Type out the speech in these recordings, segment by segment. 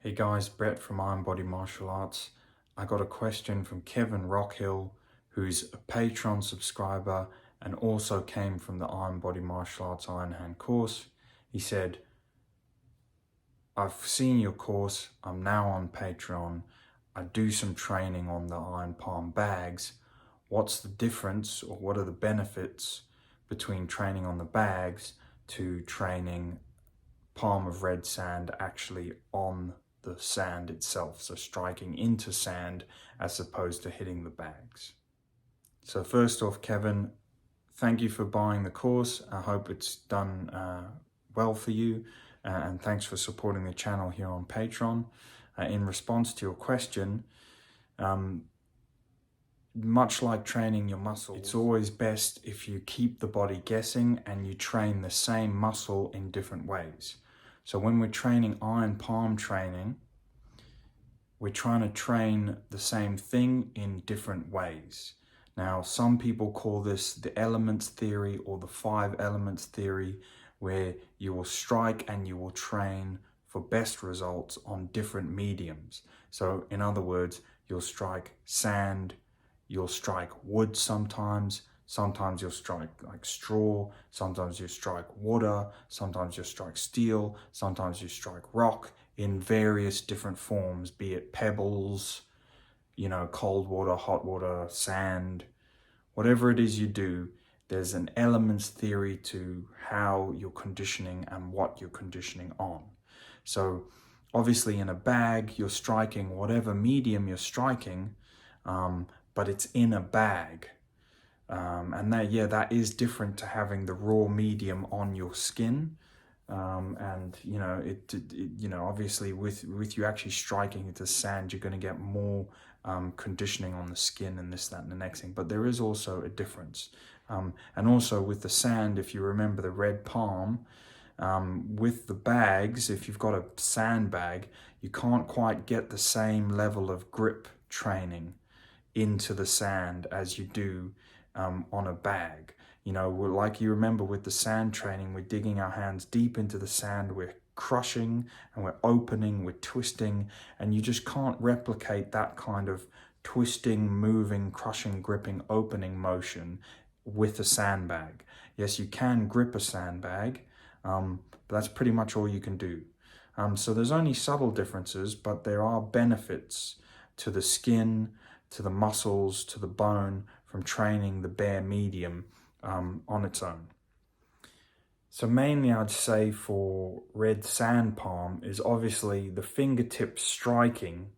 Hey guys, Brett from Iron Body Martial Arts. I got a question from Kevin Rockhill, who's a Patreon subscriber and also came from the Iron Body Martial Arts Iron Hand course. He said, I've seen your course, I'm now on Patreon, I do some training on the Iron Palm bags. What's the difference, or what are the benefits between training on the bags to training palm of red sand actually on the sand itself, so striking into sand as opposed to hitting the bags? So first off, Kevin, thank you for buying the course. I hope it's done well for you, and thanks for supporting the channel here on Patreon. In response to your question, much like training your muscles, it's always best if you keep the body guessing and you train the same muscle in different ways. So when we're training iron palm training, we're trying to train the same thing in different ways. Now, some people call this the elements theory or the 5 elements theory, where you will strike and you will train for best results on different mediums. So in other words, you'll strike sand, you'll strike wood sometimes you'll strike like straw, sometimes you strike water, sometimes you strike steel, sometimes you strike rock in various different forms, be it pebbles, cold water, hot water, sand, whatever it is you do. There's an elements theory to how you're conditioning and what you're conditioning on. So obviously in a bag, you're striking whatever medium you're striking, but it's in a bag. And that is different to having the raw medium on your skin. And obviously with you actually striking into sand, you're going to get more conditioning on the skin and this, that, and the next thing. But there is also a difference. And also with the sand, if you remember the red palm, with the bags, if you've got a sand bag, you can't quite get the same level of grip training into the sand as you do on a bag. Like you remember with the sand training, we're digging our hands deep into the sand, we're crushing and we're opening, we're twisting, and you just can't replicate that kind of twisting, moving, crushing, gripping, opening motion with a sandbag. Yes, you can grip a sandbag, but that's pretty much all you can do. So there's only subtle differences, but there are benefits to the skin, to the muscles, to the bone from training the bare medium on its own. So mainly I'd say for red sand palm is obviously the fingertip striking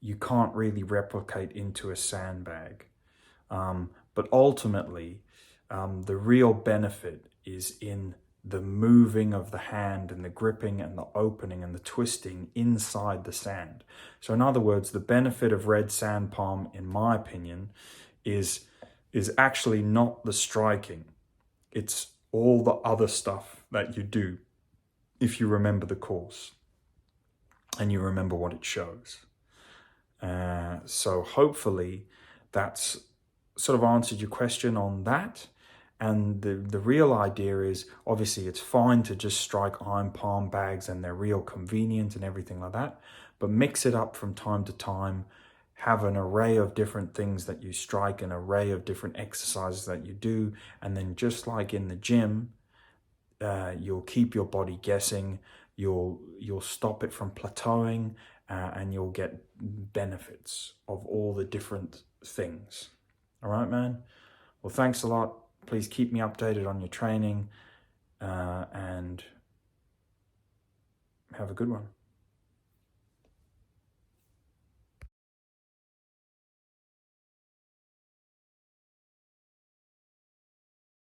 you can't really replicate into a sandbag. But ultimately, the real benefit is in the moving of the hand and the gripping and the opening and the twisting inside the sand. So in other words, the benefit of red sand palm, in my opinion, is actually not the striking. It's all the other stuff that you do if you remember the course and you remember what it shows. So hopefully that's sort of answered your question on that. And the real idea is, obviously it's fine to just strike iron palm bags and they're real convenient and everything like that, but mix it up from time to time. Have an array of different things that you strike, an array of different exercises that you do, and then just like in the gym, you'll keep your body guessing, you'll stop it from plateauing, and you'll get benefits of all the different things. All right, man? Well, thanks a lot. Please keep me updated on your training, and have a good one.